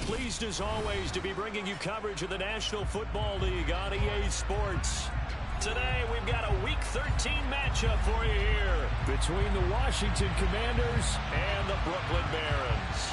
Pleased as always to be bringing you coverage of the National Football League on EA Sports. Today we've got a Week 13 matchup for you here between the Washington Commanders and the Brooklyn Barons.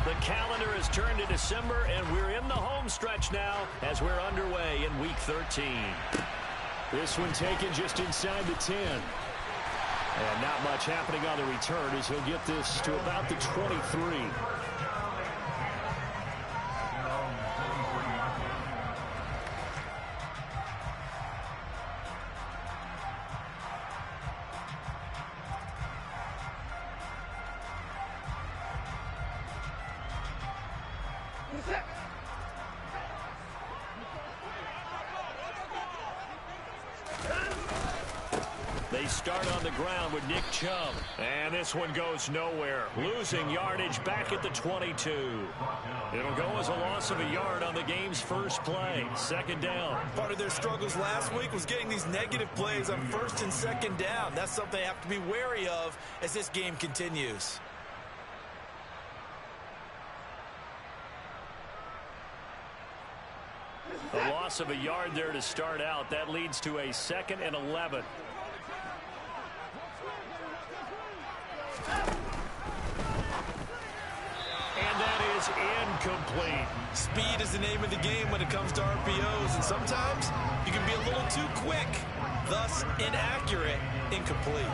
The calendar has turned to December, and we're in the home stretch now as we're underway in Week 13. This one taken just inside the 10. And not much happening on the return as he'll get this to about the 23. They start on the ground with Nick Chubb. And this one goes nowhere. Losing yardage back at the 22. It'll go as a loss of a yard on the game's first play. Second down. Part of their struggles last week was getting these negative plays on first and second down. That's something they have to be wary of as this game continues. A loss of a yard there to start out. That leads to a 2nd and 11. And that is incomplete. Speed is the name of the game when it comes to RPOs, and sometimes you can be a little too quick, thus inaccurate, incomplete.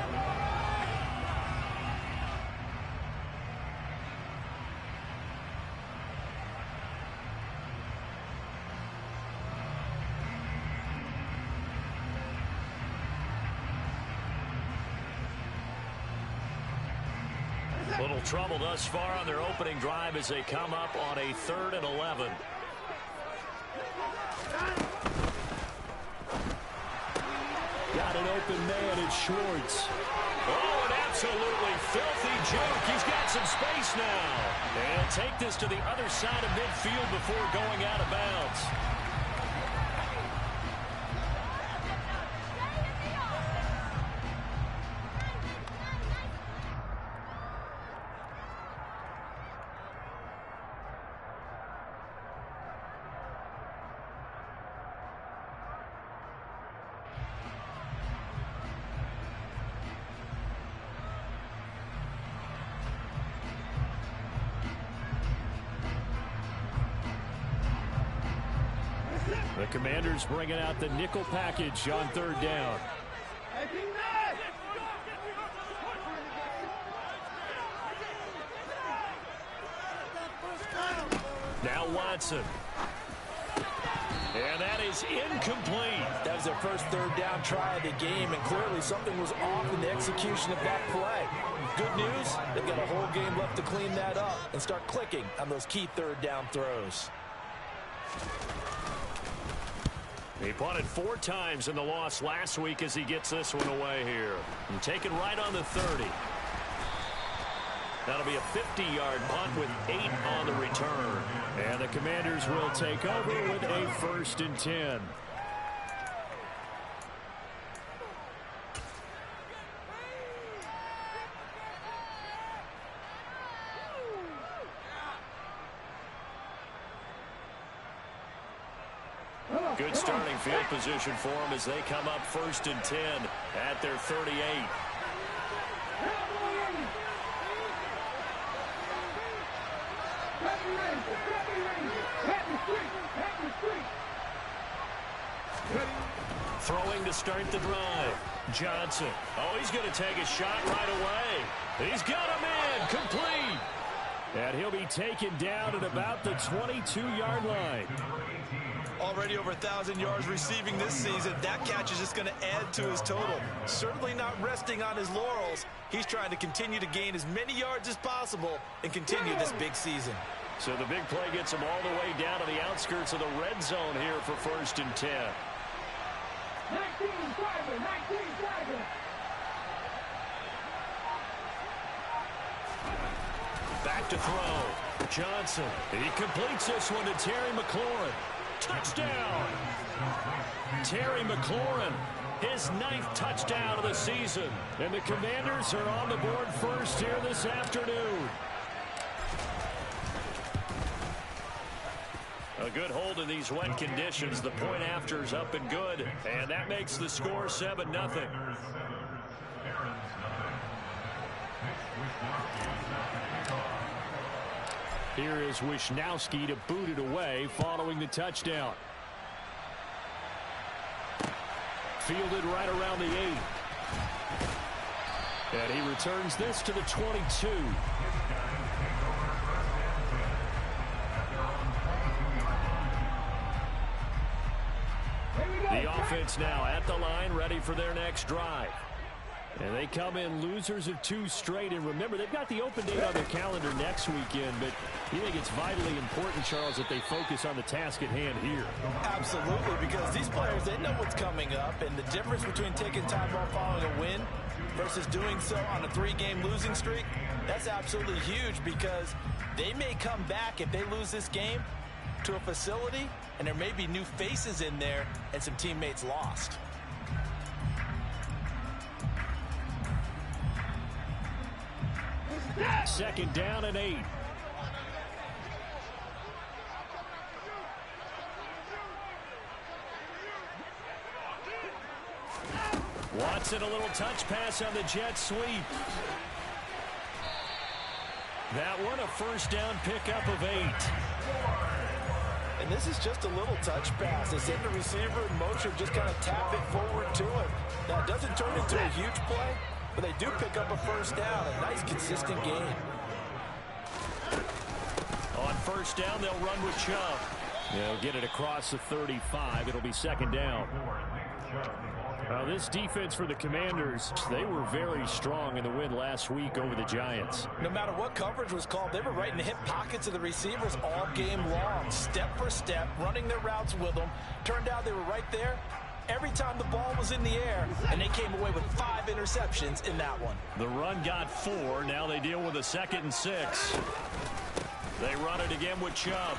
Little trouble thus far on their opening drive as they come up on a 3rd and 11. Got an open man in Schwartz. Oh, an absolutely filthy juke. He's got some space now. And take this to the other side of midfield before going out of bounds. The Commanders bringing out the nickel package on 3rd down. Now Watson. And that is incomplete. That was their first 3rd down try of the game, and clearly something was off in the execution of that play. Good news, they've got a whole game left to clean that up and start clicking on those key 3rd down throws. He punted 4 times in the loss last week as he gets this one away here. And taken right on the 30. That'll be a 50-yard punt with 8 on the return. And the Commanders will take over with a 1st and 10. Good starting field position for them as they come up 1st and 10 at their 38. Throwing to start the drive. Johnson. Oh, he's going to take a shot right away. He's got him in. Complete. And he'll be taken down at about the 22-yard line. Already over 1,000 yards receiving this season. That catch is just going to add to his total. Certainly not resting on his laurels. He's trying to continue to gain as many yards as possible and continue this big season. So the big play gets them all the way down to the outskirts of the red zone here for 1st and 10. 19 Tiger, 19 Tiger. Back to throw. Johnson. He completes this one to Terry McLaurin. Touchdown. Terry McLaurin, his 9th touchdown of the season. And the Commanders are on the board first here this afternoon. A good hold in these wet conditions. The point after is up and good. And that makes the score 7-0. Here is Wisnowski to boot it away following the touchdown. Fielded right around the 8. And he returns this to the 22. The offense now at the line, ready for their next drive. And they come in losers of 2 straight. And remember, they've got the open date on their calendar next weekend. But you think it's vitally important, Charles, that they focus on the task at hand here? Absolutely, because these players, they know what's coming up. And the difference between taking time off following a win versus doing so on a 3-game losing streak, that's absolutely huge, because they may come back if they lose this game to a facility, and there may be new faces in there and some teammates lost. Second down and 8. Watson, a little touch pass on the jet sweep. That one, a first down pickup of 8. And this is just a little touch pass. They send the receiver in motion, just kind of tap it forward to him. Now, it doesn't turn into a huge play, but they do pick up a first down. A nice, consistent game. On first down, they'll run with Chubb. They'll get it across the 35. It'll be second down. Now, this defense for the Commanders, they were very strong in the win last week over the Giants. No matter what coverage was called, they were right in the hip pockets of the receivers all game long, step for step, running their routes with them. Turned out they were right there every time the ball was in the air, and they came away with 5 interceptions in that one. The run got 4. Now they deal with a 2nd and 6. They run it again with Chubb.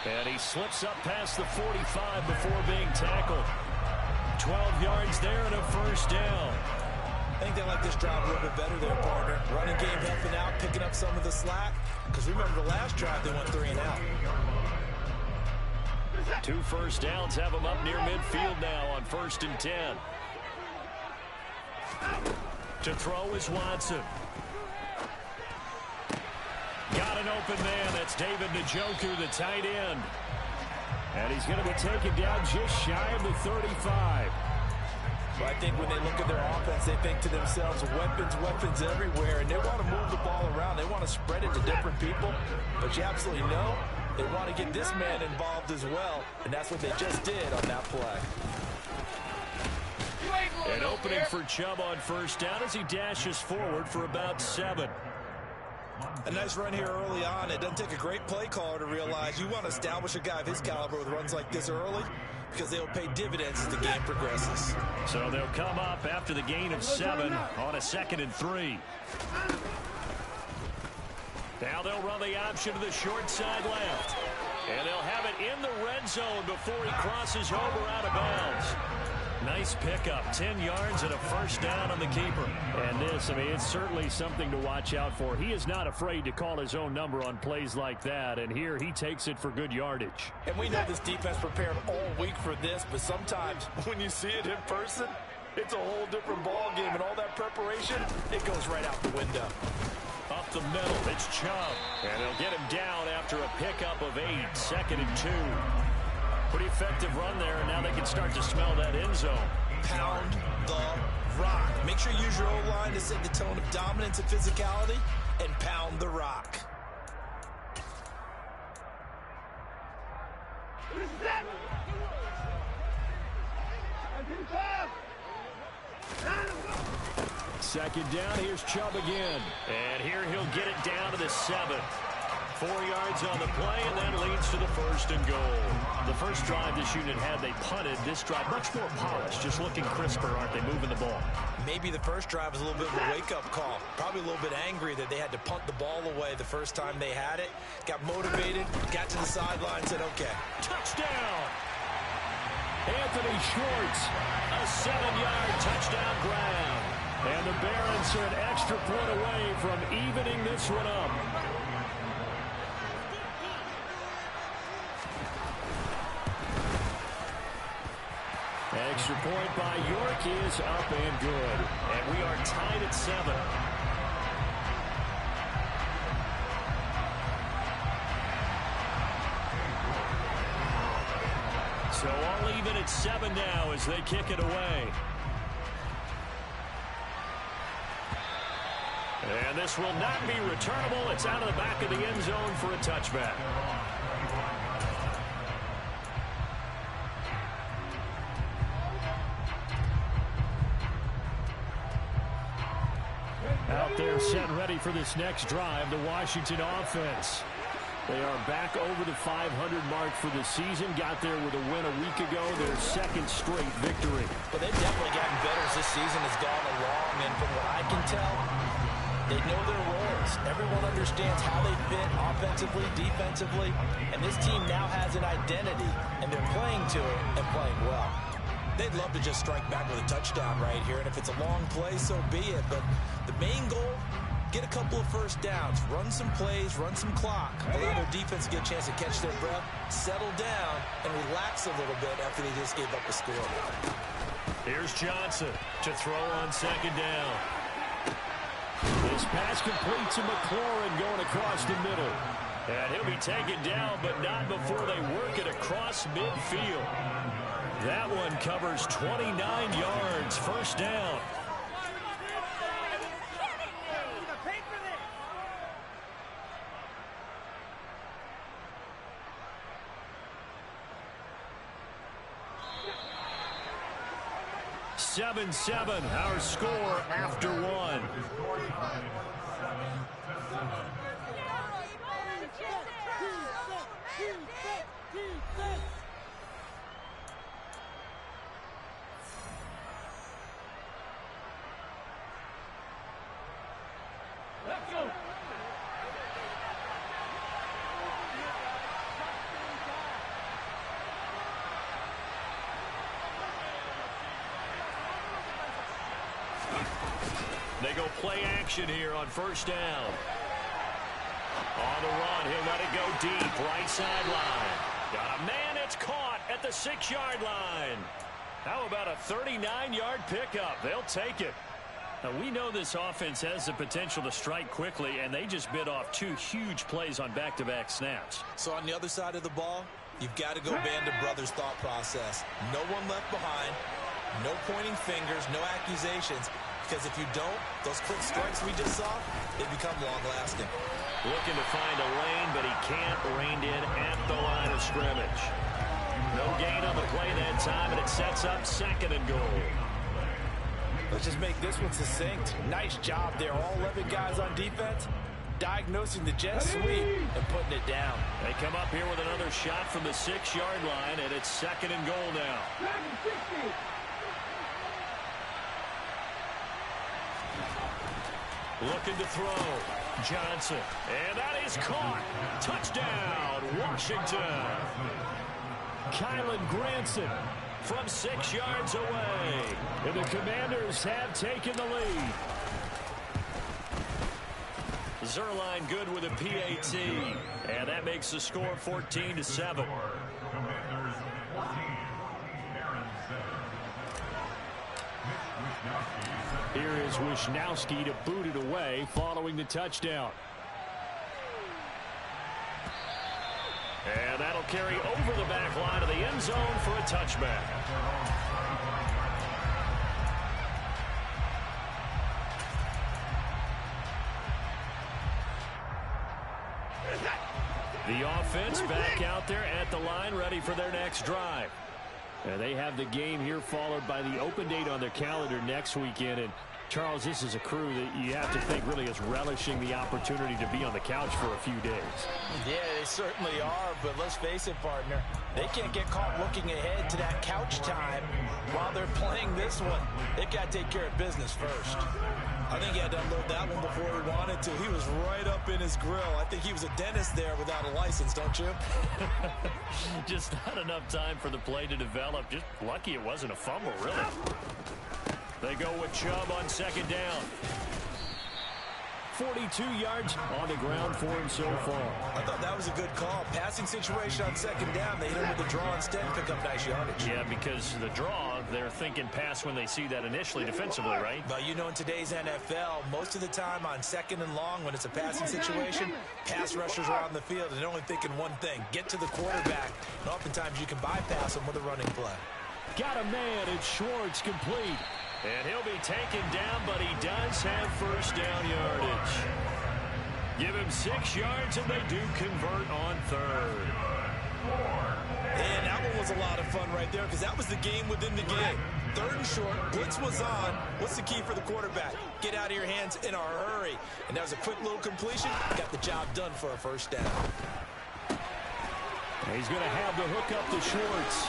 And he slips up past the 45 before being tackled. 12 yards there and a first down. I think they like this drive a little bit better there, partner. Running game helping out, picking up some of the slack. Because remember the last drive, they went 3 and out. 2 first downs have them up near midfield now on 1st and 10. To throw is Watson. Got an open man. That's David Njoku, the tight end. And he's going to be taken down just shy of the 35. But I think when they look at their offense, they think to themselves, weapons everywhere, and they want to move the ball around. They want to spread it to different people. But you absolutely know they want to get this man involved as well, and that's what they just did on that play. An opening for Chubb on first down as he dashes forward for about 7. A nice run here early on. It doesn't take a great play caller to realize you want to establish a guy of his caliber with runs like this early, because they'll pay dividends as the game progresses. So they'll come up after the gain of 7 on a 2nd and 3. Now they'll run the option to the short side left. And they'll have it in the red zone before he crosses over out of bounds. Nice pickup, 10 yards and a first down on the keeper. And this, I mean, it's certainly something to watch out for. He is not afraid to call his own number on plays like that, and here he takes it for good yardage. And we know this defense prepared all week for this, but sometimes when you see it in person, it's a whole different ball game, and all that preparation, it goes right out the window. Up the middle, it's Chubb. And they'll get him down after a pickup of 8, 2nd and 2. Pretty effective run there, and now they can start to smell that end zone. Pound the rock. Make sure you use your O-line to set the tone of dominance and physicality, and pound the rock. Second down, here's Chubb again. And here he'll get it down to the 7th. 4 yards on the play, and that leads to the 1st and goal. The first drive this unit had, they punted. This drive, much more polished, just looking crisper, aren't they, moving the ball? Maybe the first drive was a little bit of a wake-up call. Probably a little bit angry that they had to punt the ball away the first time they had it. Got motivated, got to the sideline, said, okay. Touchdown! Anthony Schwartz, a 7-yard touchdown grab. And the Barons are an extra point away from evening this one up. Extra point by York is up and good. And we are tied at 7. So all even at 7 now as they kick it away. And this will not be returnable. It's out of the back of the end zone for a touchback. Out there set and ready for this next drive, the Washington offense. They are back over the 500 mark for the season. Got there with a win a week ago, their second straight victory. But they've definitely gotten better as this season has gone along. And from what I can tell, they know their roles. Everyone understands how they fit offensively, defensively. And this team now has an identity, and they're playing to it and playing well. They'd love to just strike back with a touchdown right here, and if it's a long play, so be it. But the main goal, get a couple of first downs, run some plays, run some clock, allow their defense to get a chance to catch their breath, settle down, and relax a little bit after they just gave up a score. Here's Johnson to throw on second down. This pass complete to McLaurin going across the middle. And he'll be taken down, but not before they work it across midfield. That one covers 29 yards, first down. Seven, our score after one. Let's go. They go play action here on first down. On the run, he'll let it go deep, right sideline. Got a man, it's caught at the 6-yard line. How about a 39-yard pickup? They'll take it. Now, we know this offense has the potential to strike quickly, and they just bit off 2 huge plays on back-to-back snaps. So on the other side of the ball, you've got to go band of brothers thought process. No one left behind, no pointing fingers, no accusations. Because if you don't, those quick strikes we just saw, they become long-lasting. Looking to find a lane, but he can't. Reined in at the line of scrimmage. No gain on the play that time, and it sets up second and goal. Let's just make this one succinct. Nice job there. All 11 guys on defense diagnosing the jet sweep and putting it down. They come up here with another shot from the 6-yard line, and it's second and goal now. Looking to throw. Johnson. And that is caught. Touchdown, Washington. Kylan Granson from 6 yards away. And the Commanders have taken the lead. Zerline good with a PAT. And that makes the score 14-7. Here is Wisnowski to boot it away following the touchdown. And that'll carry over the back line of the end zone for a touchback. The offense back out there at the line, ready for their next drive. And they have the game here followed by the open date on their calendar next weekend. And Charles, this is a crew that you have to think really is relishing the opportunity to be on the couch for a few days. Yeah, they certainly are, but let's face it, partner. They can't get caught looking ahead to that couch time while they're playing this one. They got to take care of business first. I think he had to unload that one before he wanted to. He was right up in his grill. I think he was a dentist there without a license, don't you? Just not enough time for the play to develop. Just lucky it wasn't a fumble, really. They go with Chubb on second down. 42 yards on the ground for him so far. I thought that was a good call. Passing situation on second down. They hit him with the draw instead and pick up nice yardage. Yeah, because the draw, they're thinking pass when they see that initially defensively, right? Well, you know, in today's NFL, most of the time on second and long, when it's a passing situation, pass rushers are on the field and they're only thinking one thing, get to the quarterback. And oftentimes you can bypass them with a running play. Got a man, it's Schwartz, complete. And he'll be taken down, but he does have first down yardage. Give him 6 yards, and they do convert on third. And that one was a lot of fun right there because that was the game within the game. Third and short, blitz was on. What's the key for the quarterback? Get out of your hands in a hurry. And that was a quick little completion. Got the job done for a first down. He's going to have the hook up to Schwartz.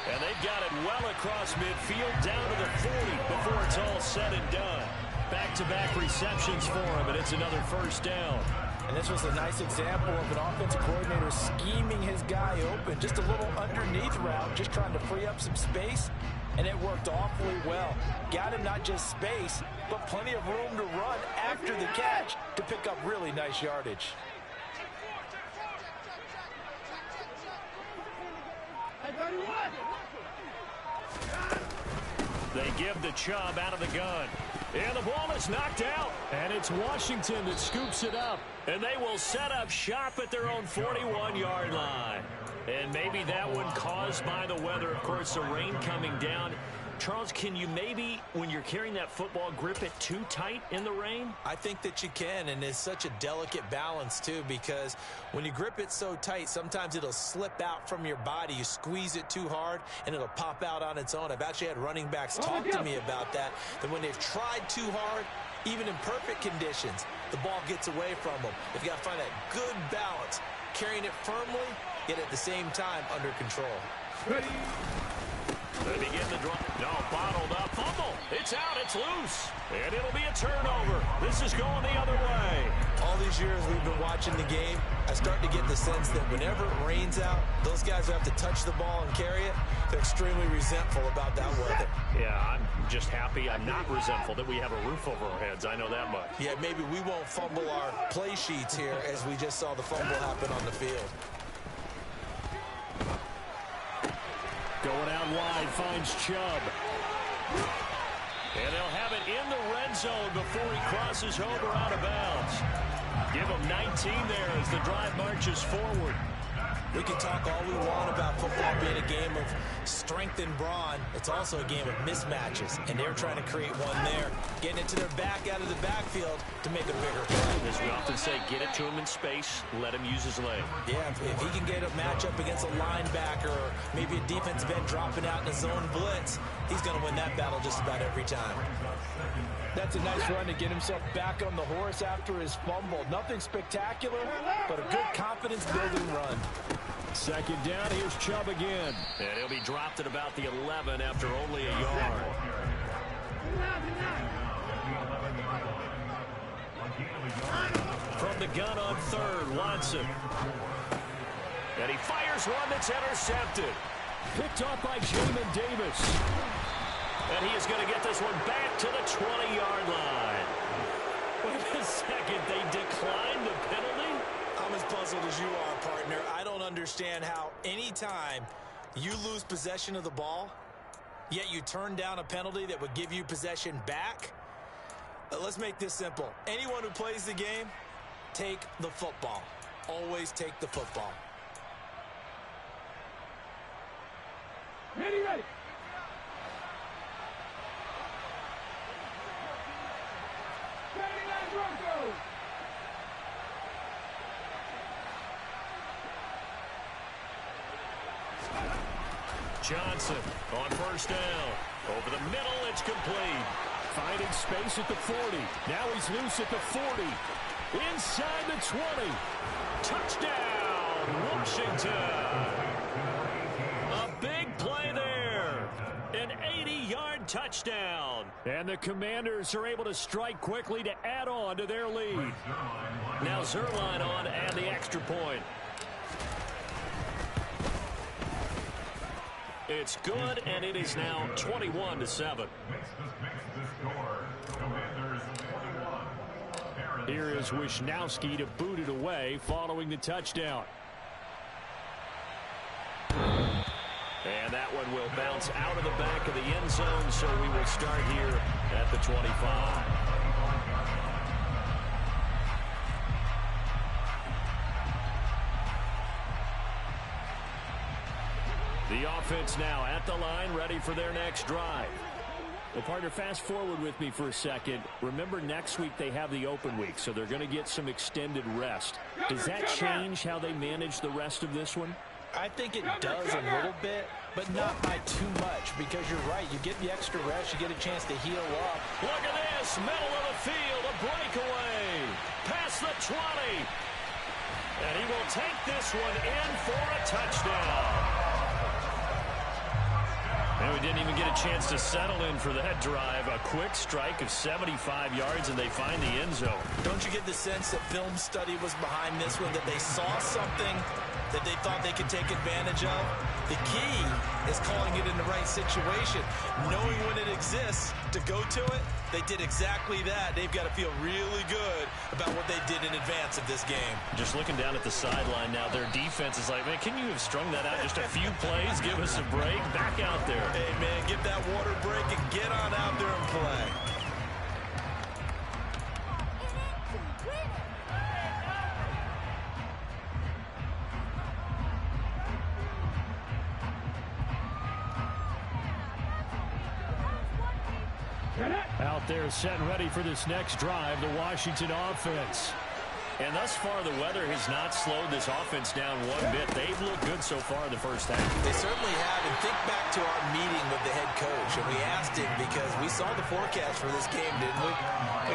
And they've got it well across midfield, down to the 40 before it's all said and done. Back-to-back receptions for him, and it's another first down. And this was a nice example of an offensive coordinator scheming his guy open. Just a little underneath route, just trying to free up some space, and it worked awfully well. Got him not just space, but plenty of room to run after the catch to pick up really nice yardage. They give the Chubb out of the gun. And the ball is knocked out. And it's Washington that scoops it up. And they will set up shop at their own 41-yard line. And maybe that one caused by the weather. Of course, the rain coming down. Charles, can you maybe, when you're carrying that football, grip it too tight in the rain? I think that you can, and it's such a delicate balance, too, because when you grip it so tight, sometimes it'll slip out from your body. You squeeze it too hard, and it'll pop out on its own. I've actually had running backs talk to me about that when they've tried too hard, even in perfect conditions, the ball gets away from them. They've got to find that good balance, carrying it firmly, yet at the same time under control. Ready. They begin the draw. No, bottled up. Fumble. It's out. It's loose. And it'll be a turnover. This is going the other way. All these years we've been watching the game, I start to get the sense that whenever it rains out, those guys who have to touch the ball and carry it, they're extremely resentful about that weather. Yeah, I'm just happy I'm not resentful that we have a roof over our heads. I know that much. Yeah, maybe we won't fumble our play sheets here as we just saw the fumble happen on the field. Going out wide, finds Chubb. And they'll have it in the red zone before he crosses over out of bounds. Give him 19 there as the drive marches forward. We can talk all we want about football being a game of strength and brawn. It's also a game of mismatches, and they're trying to create one there, getting it to their back out of the backfield to make a bigger play. As we often say, get it to him in space, let him use his leg. Yeah, if he can get a matchup against a linebacker or maybe a defensive end dropping out in a zone blitz, he's going to win that battle just about every time. That's a nice run to get himself back on the horse after his fumble. Nothing spectacular, but a good confidence-building run. Second down, here's Chubb again. And he'll be dropped at about the 11 after only a yard. From the gun on third, Watson. And he fires one that's intercepted. Picked off by Jamin Davis. And he is going to get this one back to the 20-yard line. Wait a second, they declined the penalty? I'm as puzzled as you are, partner. I don't understand how any time you lose possession of the ball, yet you turn down a penalty that would give you possession back. Let's make this simple. Anyone who plays the game, take the football. Always take the football. Ready, ready. Johnson on first down. Over the middle, it's complete. finding space at the 40. Now he's loose at the 40. Inside the 20. Touchdown, Washington. A big play there. An 80-yard touchdown. And the Commanders are able to strike quickly to add on to their lead. Now Zerline on to add the extra point. It's good, and it is now 21-7. Here is Wisnowski to boot it away following the touchdown. And that one will bounce out of the back of the end zone, so we will start here at the 25. The offense now at the line, ready for their next drive. Well, partner, fast forward with me for a second. Remember, next week they have the open week, so they're going to get some extended rest. Does that change how they manage the rest of this one? I think it does a little bit, but not by too much, because you're right. You get the extra rest, you get a chance to heal up. Look at this, middle of the field, a breakaway. Past the 20. And he will take this one in for a touchdown. And we didn't even get a chance to settle in for that drive. A quick strike of 75 yards, and they find the end zone. Don't you get the sense that film study was behind this one, that they saw something that they thought they could take advantage of? The key is calling it in the right situation, knowing when it exists to go to it. They did exactly that. They've got to feel really good about what they did in advance of this game. Just looking down at the sideline now, their defense is like, man, can you have strung that out just a few plays? Give us a break. Back out there. Hey, man, get that water break and get on out there and play. Out there set and ready for this next drive, the Washington offense. And thus far, the weather has not slowed this offense down one bit. They've looked good so far in the first half. They certainly have. And think back to our meeting with the head coach. And we asked him, because we saw the forecast for this game, didn't we?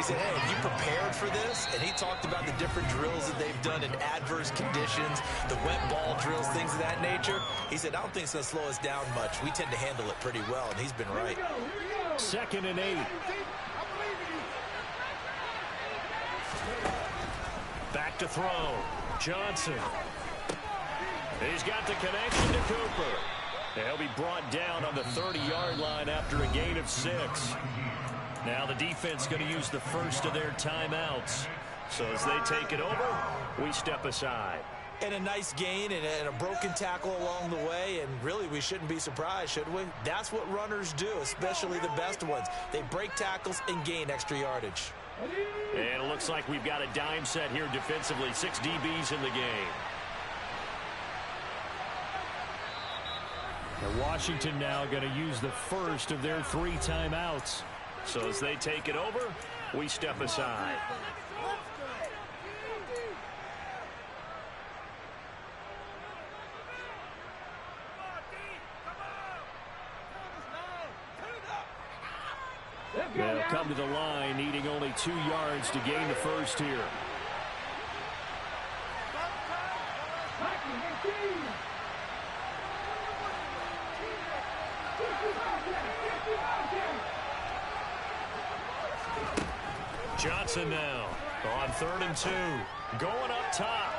We said, hey, have you prepared for this? And he talked about the different drills that they've done in adverse conditions, the wet ball drills, things of that nature. He said, I don't think it's going to slow us down much. We tend to handle it pretty well, and he's been right. 2nd and 8. Back to throw. Johnson. He's got the connection to Cooper. He'll be brought down on the 30-yard line after a gain of 6. Now the defense going to use the first of their timeouts. So as they take it over, we step aside. And a nice gain and a broken tackle along the way, and really we shouldn't be surprised, should we? That's what runners do, especially the best ones. They break tackles and gain extra yardage. And it looks like we've got a dime set here defensively. 6 DBs in the game. And Washington now going to use the first of their 3 timeouts. So as they take it over, we step aside. They'll come to the line, needing only 2 yards to gain the first here. Johnson now on 3rd and 2. Going up top.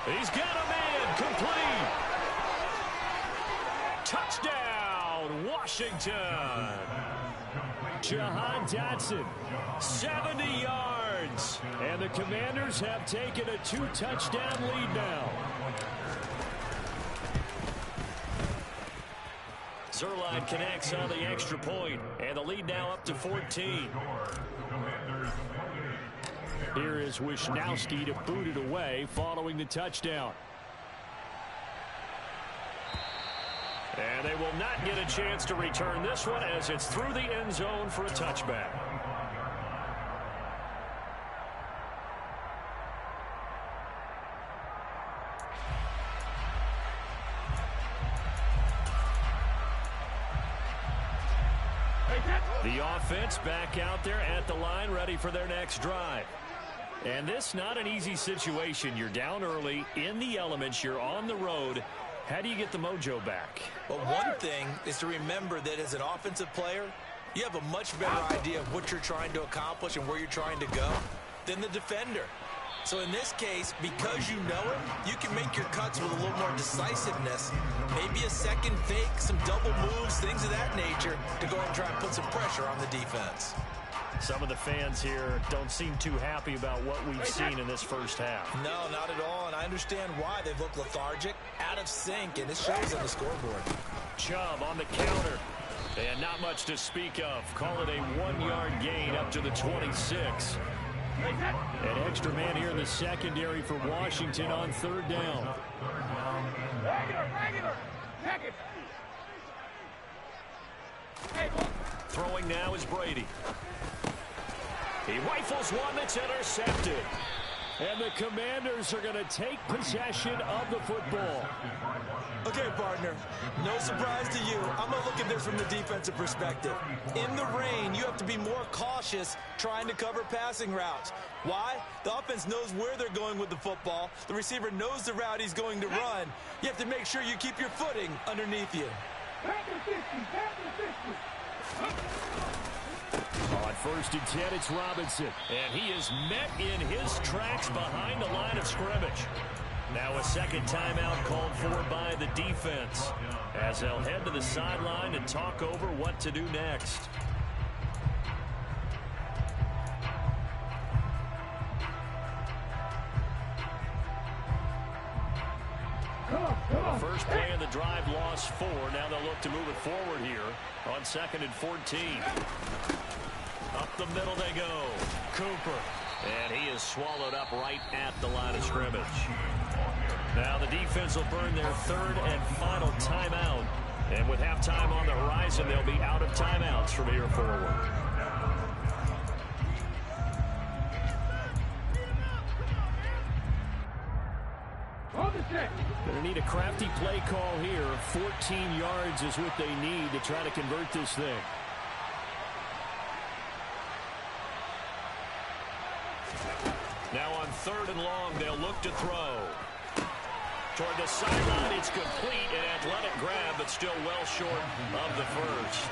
He's got a man complete. Touchdown, Washington. Jahan Dotson, 70 yards. And the Commanders have taken a 2-touchdown lead now. Zerline connects on the extra point, and the lead now up to 14. Here is Wisnowski to boot it away following the touchdown. And they will not get a chance to return this one as it's through the end zone for a touchback. The offense back out there at the line, ready for their next drive. And this not an easy situation. You're down early, in the elements, you're on the road. How do you get the mojo back? Well, one thing is to remember that as an offensive player, you have a much better idea of what you're trying to accomplish and where you're trying to go than the defender. So in this case, because you know it, you can make your cuts with a little more decisiveness. Maybe a second fake, some double moves, things of that nature to go ahead and try and put some pressure on the defense. Some of the fans here don't seem too happy about what we've seen in this first half. No, not at all, and I understand why. They look lethargic, out of sync, and it shows on the scoreboard. Chubb on the counter, and not much to speak of. Call it a 1-yard gain up to the 26. An extra man here in the secondary for Washington on third down. Throwing now is Brady. He rifles one that's intercepted. And the Commanders are going to take possession of the football. Okay, partner, no surprise to you. I'm going to look at this from the defensive perspective. In the rain, you have to be more cautious trying to cover passing routes. Why? The offense knows where they're going with the football. The receiver knows the route he's going to run. You have to make sure you keep your footing underneath you. On first and 10, it's Robinson. And he is met in his tracks behind the line of scrimmage. Now a second timeout called for by the defense, as they'll head to the sideline and talk over what to do next. First play of the drive, lost 4. Now they'll look to move it forward here on 2nd and 14. Up the middle they go. Cooper. And he is swallowed up right at the line of scrimmage. Now the defense will burn their third and final timeout. And with halftime on the horizon, they'll be out of timeouts from here forward. Going to need a crafty play call here. 14 yards is what they need to try to convert this thing. Now on 3rd and long, they'll look to throw. Toward the sideline, it's complete. An athletic grab, but still well short of the first.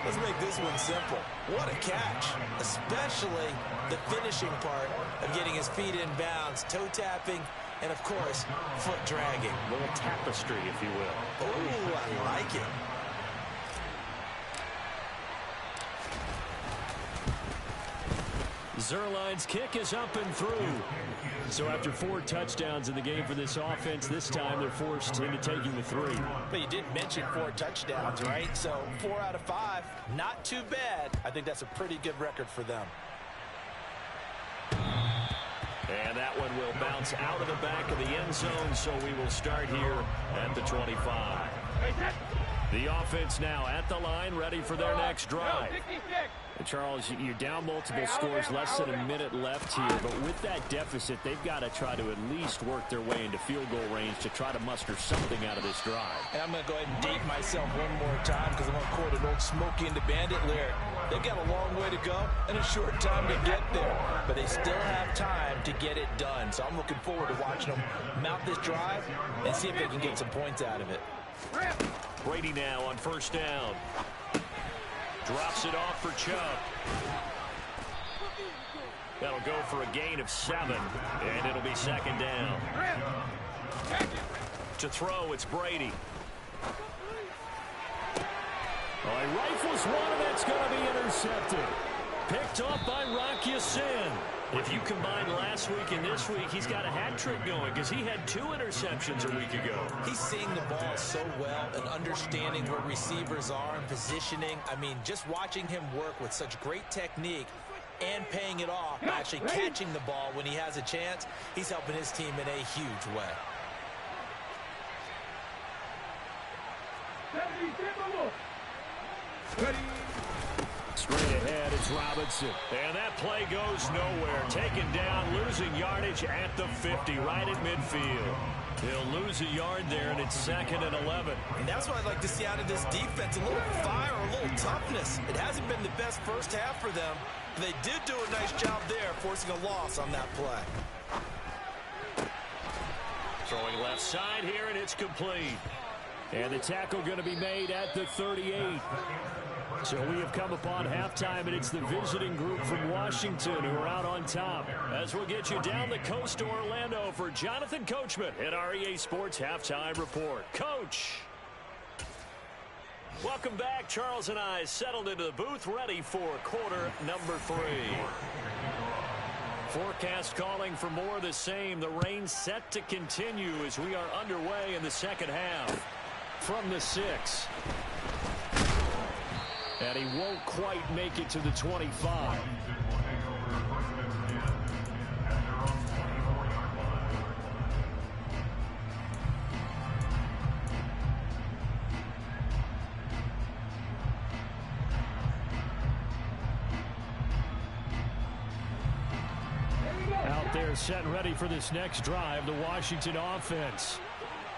Let's make this one simple. What a catch, especially the finishing part of getting his feet in bounds, toe tapping, and of course, foot dragging. A little tapestry, if you will. Oh, I like it. Zerline's kick is up and through. So after 4 touchdowns in the game for this offense, this time they're forced into taking the 3. But you did mention 4 touchdowns, right? So 4 out of 5, not too bad. I think that's a pretty good record for them. And that one will bounce out of the back of the end zone, so we will start here at the 25. The offense now at the line, ready for their next drive. And Charles, you're down multiple scores, less than a minute left here, but with that deficit, they've got to try to at least work their way into field goal range to try to muster something out of this drive. And I'm going to go ahead and date myself one more time because I'm going to quote an old Smokey and the Bandit lyric. They've got a long way to go and a short time to get there, but they still have time to get it done. So I'm looking forward to watching them mount this drive and see if they can get some points out of it. Brady now on first down. Drops it off for Chubb. That'll go for a gain of 7, and it'll be second down. To throw, it's Brady. Oh, he rifles one, and that's going to be intercepted. Picked off by Rock Ya-Sin. If you combine last week and this week, he's got a hat trick going because he had 2 interceptions a week ago. He's seeing the ball so well and understanding where receivers are and positioning. I mean, just watching him work with such great technique and paying it off, actually catching the ball when he has a chance, he's helping his team in a huge way. Straight ahead, it's Robinson. And that play goes nowhere. Taken down, losing yardage at the 50, right at midfield. He'll lose a yard there, and it's 2nd and 11. And that's what I'd like to see out of this defense. A little fire, a little toughness. It hasn't been the best first half for them. But they did do a nice job there, forcing a loss on that play. Throwing left side here, and it's complete. And the tackle going to be made at the 38. So we have come upon halftime, and it's the visiting group from Washington who are out on top. As we'll get you down the coast to Orlando for Jonathan Coachman at our EA Sports Halftime Report. Coach. Welcome back. Charles and I settled into the booth, ready for quarter number 3. Forecast calling for more of the same. The rain set to continue as we are underway in the second half. From the 6. And he won't quite make it to the 25. Out there set and ready for this next drive, the Washington offense.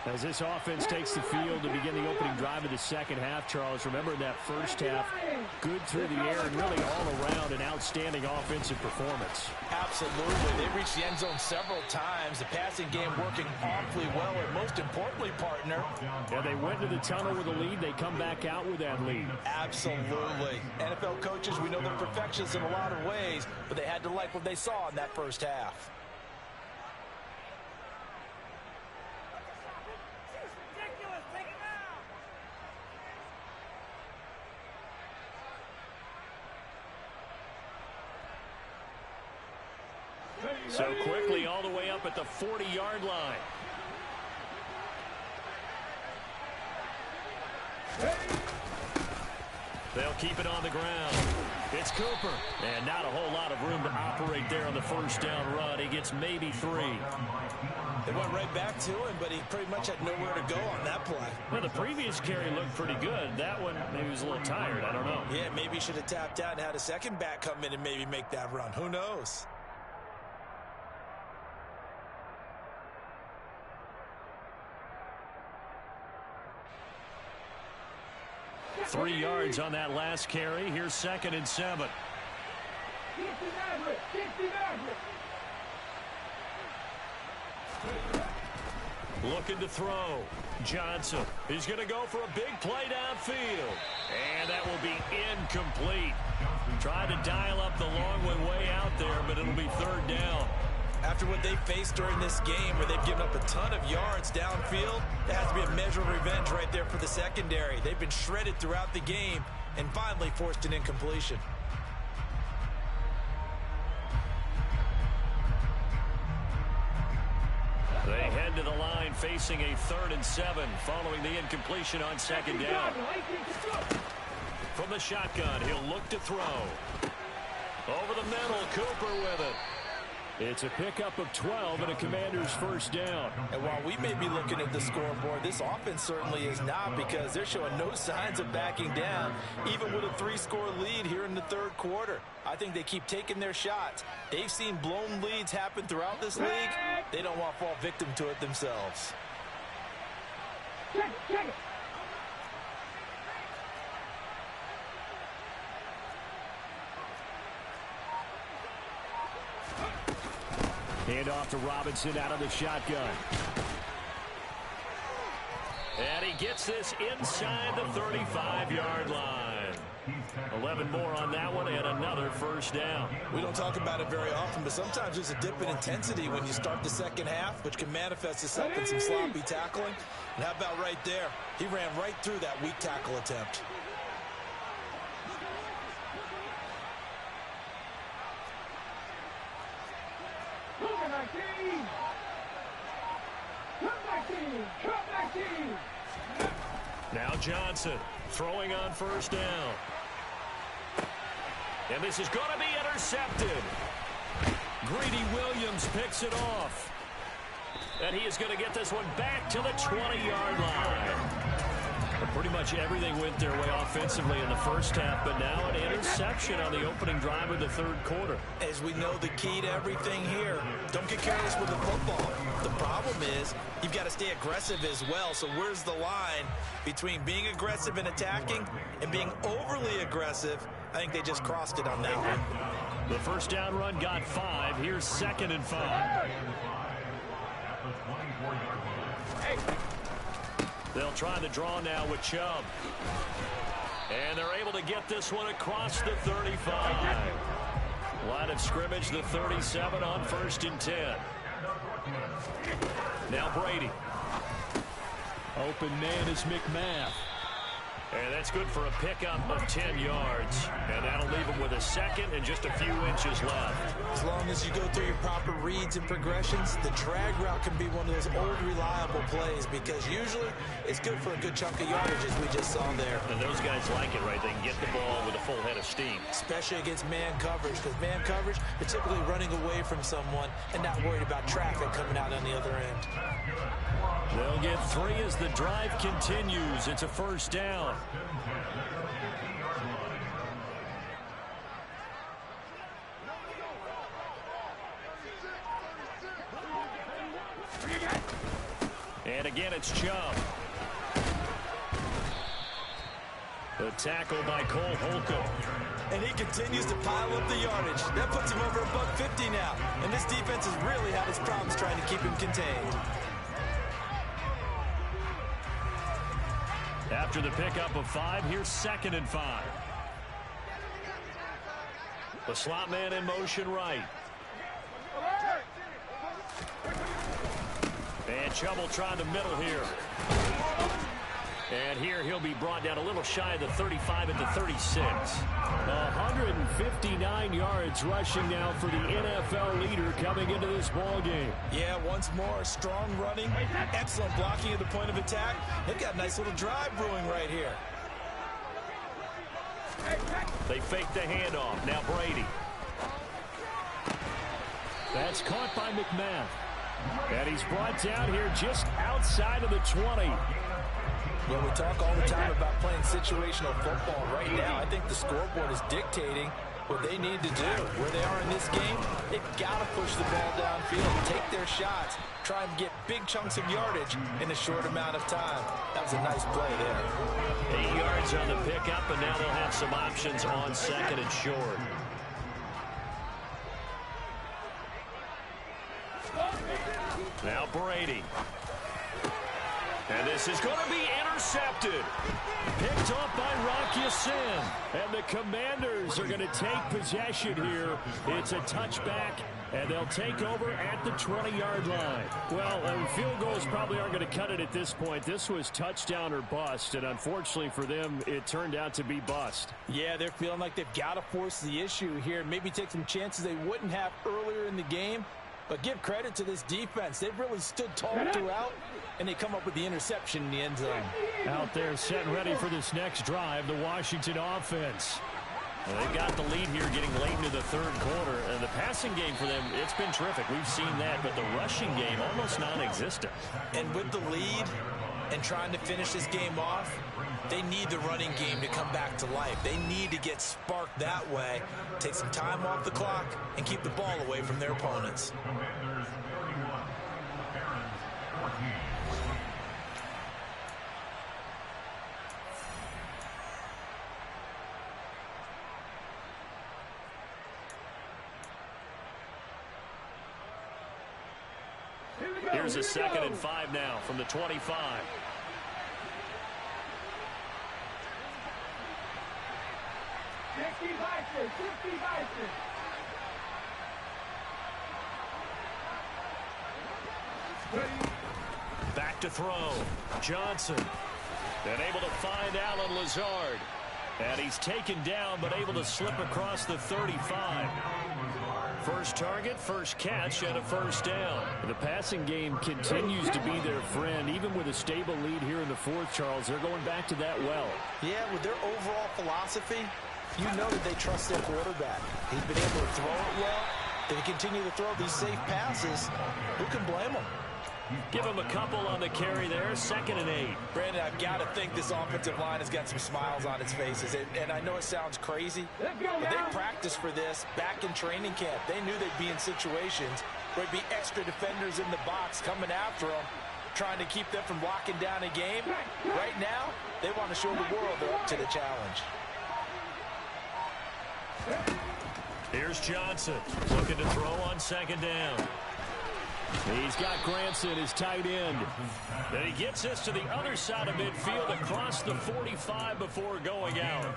As this offense takes the field to begin the opening drive of the second half, Charles, remember in that first half, good through the air and really all around an outstanding offensive performance. Absolutely. They reached the end zone several times. The passing game working awfully well, and most importantly, partner. And they went to the tunnel with a lead. They come back out with that lead. Absolutely. NFL coaches, we know they're perfectionists in a lot of ways, but they had to like what they saw in that first half. So quickly all the way up at the 40-yard line. They'll keep it on the ground. It's Cooper. And not a whole lot of room to operate there on the first down run. He gets maybe 3. They went right back to him, but he pretty much had nowhere to go on that play. Well, the previous carry looked pretty good. That one, maybe he was a little tired. I don't know. Yeah, maybe he should have tapped out and had a second back come in and maybe make that run. Who knows? Three yards on that last carry. Here's 2nd and 7. Looking to throw. Johnson is going to go for a big play downfield. And that will be incomplete. Tried to dial up the long one way out there, but it'll be 3rd down. After what they faced during this game where they've given up a ton of yards downfield, there has to be a measure of revenge right there for the secondary. They've been shredded throughout the game and finally forced an incompletion. They head to the line facing a 3rd and 7 following the incompletion on 2nd down. From the shotgun, he'll look to throw. Over the middle, Cooper with it. It's a pickup of 12 and a Commander's first down. And while we may be looking at the scoreboard, this offense certainly is not, because they're showing no signs of backing down, even with a 3-score lead here in the 3rd quarter. I think they keep taking their shots. They've seen blown leads happen throughout this league. They don't want to fall victim to it themselves. Check it. Hand off to Robinson out of the shotgun. And he gets this inside the 35-yard line. 11 more on that one and another first down. We don't talk about it very often, but sometimes there's a dip in intensity when you start the second half, which can manifest itself in some sloppy tackling. And how about right there? He ran right through that weak tackle attempt. Now Johnson throwing on first down. And this is going to be intercepted. Greedy Williams picks it off. And he is going to get this one back to the 20-yard line. But pretty much everything went their way offensively in the first half, but now an interception. interception on the opening drive of the third quarter. As we know, the key to everything here, don't get careless with the football. The problem is you've got to stay aggressive as well. So where's the line between being aggressive and attacking and being overly aggressive? I think they just crossed it on that one. The first down run got 5. Here's 2nd and 5. They'll try the draw now with Chubb. And they're able to get this one across the 35. Line of scrimmage, the 37 on 1st and 10. Now Brady. Open man is McMath. And that's good for a pickup of 10 yards. And that'll leave him with a 2nd and just a few inches left. As long as you go through your proper reads and progressions, the drag route can be one of those old reliable plays because usually it's good for a good chunk of yardage as we just saw there. And those guys like it, right? They can get the ball with a full head of steam. Especially against man coverage because man coverage, they're typically running away from someone and not worried about traffic coming out on the other end. They'll get 3 as the drive continues. It's a first down. And again, it's Chubb. The tackle by Cole Holcomb. And he continues to pile up the yardage. That puts him over $150 now. And this defense has really had its problems trying to keep him contained. After the pickup of 5, here's 2nd and 5. The slot man in motion right. And Chubb will try the middle here. And here he'll be brought down a little shy of the 35 at the 36. 159 yards rushing now for the NFL leader coming into this ball game. Yeah, once more, strong running, excellent blocking at the point of attack. They've got a nice little drive brewing right here. They fake the handoff. Now Brady. That's caught by McMath. And he's brought down here just outside of the 20. Well, we talk all the time about playing situational football. Right now, I think the scoreboard is dictating what they need to do. Where they are in this game, they've got to push the ball downfield, take their shots, try and get big chunks of yardage in a short amount of time. That was a nice play there. 8 yards on the pickup, and now they'll have some options on 2nd and short. Now Brady. And this is going to be intercepted. Picked up by Rock Ya-Sin. And the Commanders are going to take possession here. It's a touchback, and they'll take over at the 20-yard line. Well, field goals probably aren't going to cut it at this point. This was touchdown or bust, and unfortunately for them, it turned out to be bust. Yeah, they're feeling like they've got to force the issue here. Maybe take some chances they wouldn't have earlier in the game. But give credit to this defense. They've really stood tall throughout, and they come up with the interception in the end zone. Out there set ready for this next drive, the Washington offense. Well, they've got the lead here getting late into the third quarter. And the passing game for them, it's been terrific. We've seen that, but the rushing game almost non-existent. And with the lead and trying to finish this game off, they need the running game to come back to life. They need to get sparked that way, take some time off the clock, and keep the ball away from their opponents. Here's a 2nd and 5 now from the 25. Back to throw. Johnson. And able to find Alan Lazard. And he's taken down, but able to slip across the 35. First target, first catch, and a first down. The passing game continues to be their friend. Even with a stable lead here in the fourth, Charles, they're going back to that well. Yeah, with their overall philosophy, you know that they trust their quarterback. He's been able to throw it well. They continue to throw these safe passes. Who can blame them? Give him a couple on the carry there. 2nd and 8. Brandon, I've got to think this offensive line has got some smiles on its faces. And I know it sounds crazy, but they practiced for this back in training camp. They knew they'd be in situations where there'd be extra defenders in the box coming after them, trying to keep them from locking down a game. Right now, they want to show the world they're up to the challenge. Here's Johnson looking to throw on 2nd down. He's got Granson, his tight end. And he gets this to the other side of midfield across the 45 before going out.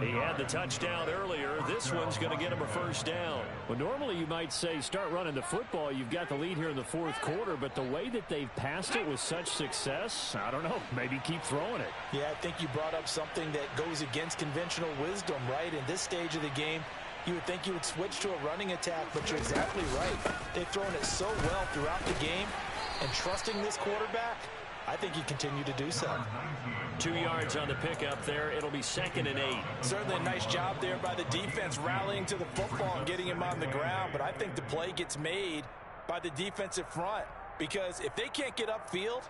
He had the touchdown earlier. This one's going to get him a 1st down. Well, normally you might say start running the football. You've got the lead here in the 4th quarter, but the way that they've passed it with such success, I don't know, maybe keep throwing it. Yeah, I think you brought up something that goes against conventional wisdom, right? In this stage of the game, you would think you would switch to a running attack, but you're exactly right. They've thrown it so well throughout the game, and trusting this quarterback, I think you continue to do so. 2 yards on the pickup there. It'll be 2nd and 8. Certainly a nice job there by the defense rallying to the football and getting him on the ground, but I think the play gets made by the defensive front, because if they can't get upfield,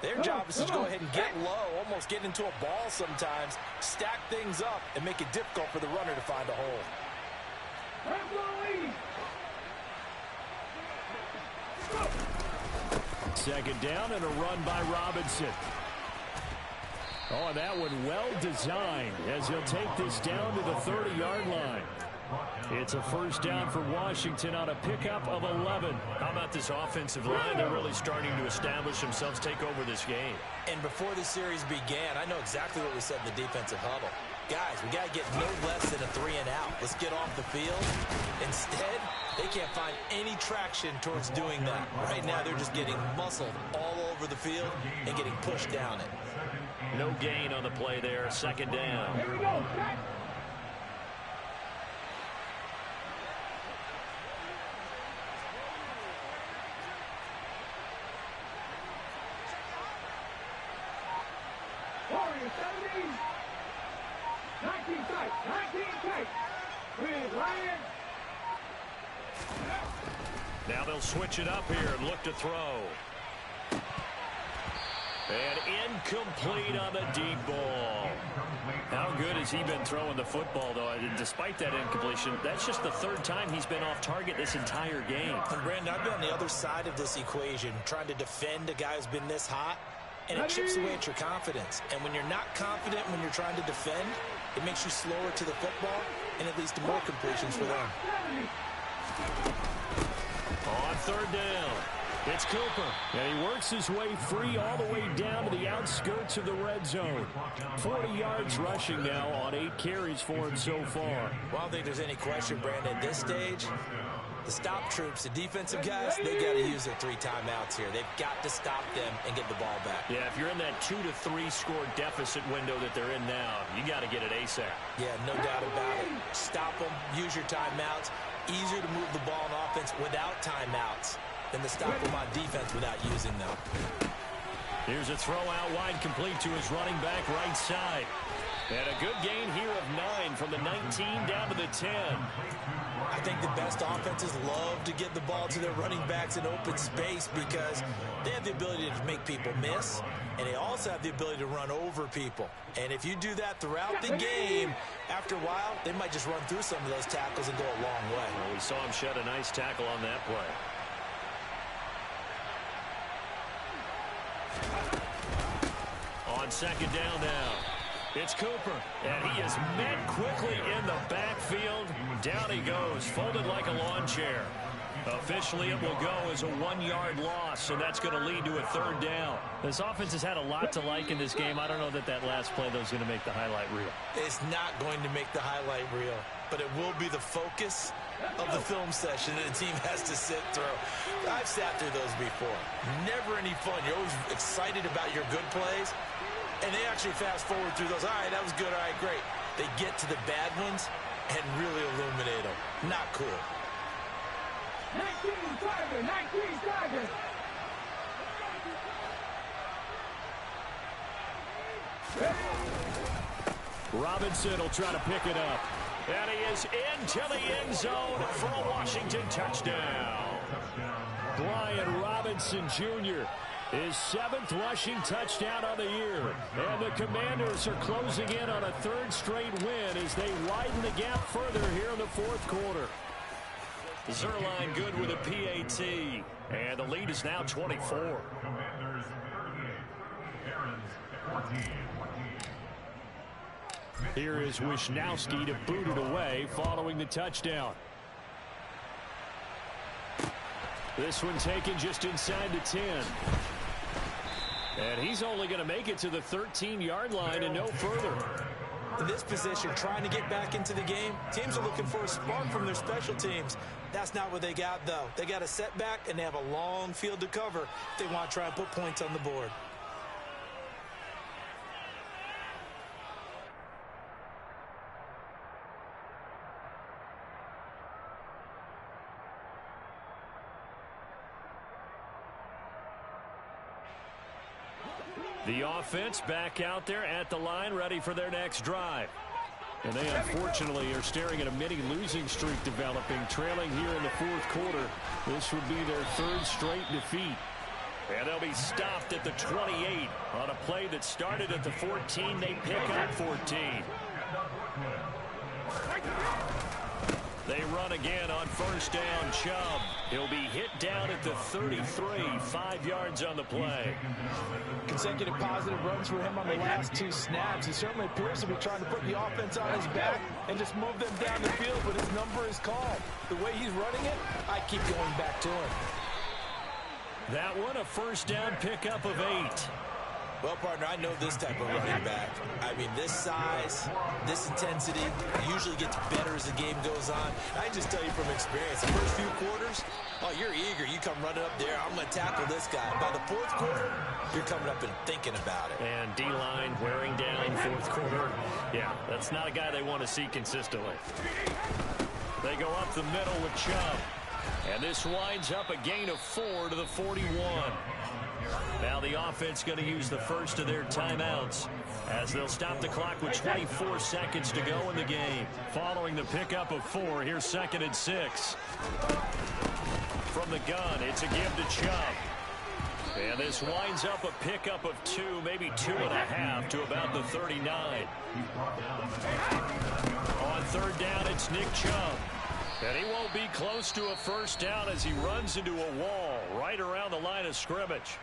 their job is to go ahead and get low, almost get into a ball sometimes, stack things up, and make it difficult for the runner to find a hole. 2nd down and a run by Robinson. Oh, and that one well designed as he'll take this down to the 30-yard line. It's a 1st down for Washington on a pickup of 11. How about this offensive line? They're really starting to establish themselves, take over this game. And before the series began, I know exactly what we said in the defensive huddle. Guys, we got to get no less than a 3-and-out. Let's get off the field. Instead, they can't find any traction towards doing that. Right now, they're just getting muscled all over the field and getting pushed down it. No gain on the play there. 2nd down. Here we go. Warriors 17. 19 tight. 19 tight. With Ryan. Now they'll switch it up here and look to throw. And incomplete on the deep ball. How good has he been throwing the football, though? Despite that incompletion, that's just the 3rd time he's been off target this entire game. And Brandon, I've been on the other side of this equation, trying to defend a guy who's been this hot, and it chips away at your confidence. And when you're not confident when you're trying to defend, it makes you slower to the football, and it leads to more completions for them. On 3rd down, it's Cooper, and he works his way free all the way down to the outskirts of the red zone. 40 yards rushing now on 8 carries for him so far. Well, I don't think there's any question, Brandon, at this stage, the stop troops, the defensive guys, they got to use their 3 timeouts here. They've got to stop them and get the ball back. Yeah, if you're in that 2 to 3 score deficit window that they're in now, you got to get it ASAP. Yeah, no doubt about it. Stop them, use your timeouts. Easier to move the ball on offense without timeouts than to stop them on defense without using them. Here's a throw out wide, complete to his running back right side. And a good gain here of 9 from the 19 down to the 10. I think the best offenses love to get the ball to their running backs in open space because they have the ability to make people miss, and they also have the ability to run over people. And if you do that throughout the game, after a while, they might just run through some of those tackles and go a long way. Well, we saw him shed a nice tackle on that play. On 2nd down now, it's Cooper, and he is met quickly in the backfield. Down he goes, folded like a lawn chair. Officially, it will go as a 1-yard loss, and that's going to lead to a 3rd down. This offense has had a lot to like in this game. I don't know that last play, though, is going to make the highlight reel. It's not going to make the highlight reel, but it will be the focus of the film session that the team has to sit through. I've sat through those before. Never any fun. You're always excited about your good plays, and they actually fast forward through those. All right, that was good. All right, great. They get to the bad ones and really illuminate them. Not cool. 19 Tiger, 19 Tiger. Robinson will try to pick it up. And he is into the end zone for a Washington touchdown. Brian Robinson Jr., his 7th rushing touchdown on the year. And the Commanders are closing in on a 3rd straight win as they widen the gap further here in the 4th quarter. Zerline good with a PAT. And the lead is now 24. Commanders 38, Aaron's 14. Here is Wisnowski to boot it away following the touchdown. This one taken just inside the 10. And he's only going to make it to the 13-yard line and no further. In this position, trying to get back into the game, teams are looking for a spark from their special teams. That's not what they got, though. They got a setback, and they have a long field to cover if they want to try and put points on the board. The offense back out there at the line, ready for their next drive. And they unfortunately are staring at a mini losing streak developing, trailing here in the 4th quarter. This would be their 3rd straight defeat. And they'll be stopped at the 28 on a play that started at the 14. They pick up 14. They run again on 1st down. Chubb. He'll be hit down at the 33, 5 yards on the play. Consecutive positive runs for him on the last 2 snaps. He certainly appears to be trying to put the offense on his back and just move them down the field, but his number is called. The way he's running it, I keep going back to him. That one, a 1st down pickup of 8. Well, partner, I know this type of running back. I mean, this size, this intensity usually gets better as the game goes on. I can just tell you from experience, the first few quarters, oh, you're eager. You come running up there, I'm going to tackle this guy. By the 4th quarter, you're coming up and thinking about it. And D-line wearing down 4th quarter. Yeah, that's not a guy they want to see consistently. They go up the middle with Chubb. And this winds up a gain of 4 to the 41. Now the offense going to use the first of their timeouts as they'll stop the clock with 24 seconds to go in the game. Following the pickup of 4, here's 2nd and 6. From the gun, it's a give to Chubb. And this winds up a pickup of 2, maybe 2.5 to about the 39. On 3rd down, it's Nick Chubb. And he won't be close to a 1st down as he runs into a wall right around the line of scrimmage.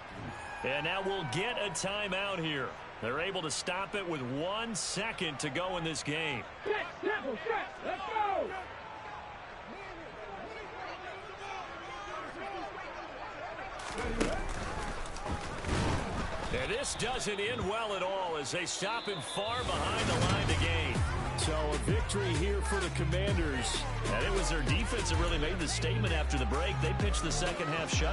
And now we'll get a timeout here. They're able to stop it with 1 second to go in this game. Let's go! And this doesn't end well at all as they stop him far behind the line to gain. So a victory here for the Commanders. And it was their defense that really made the statement after the break. They pitched the second half shut.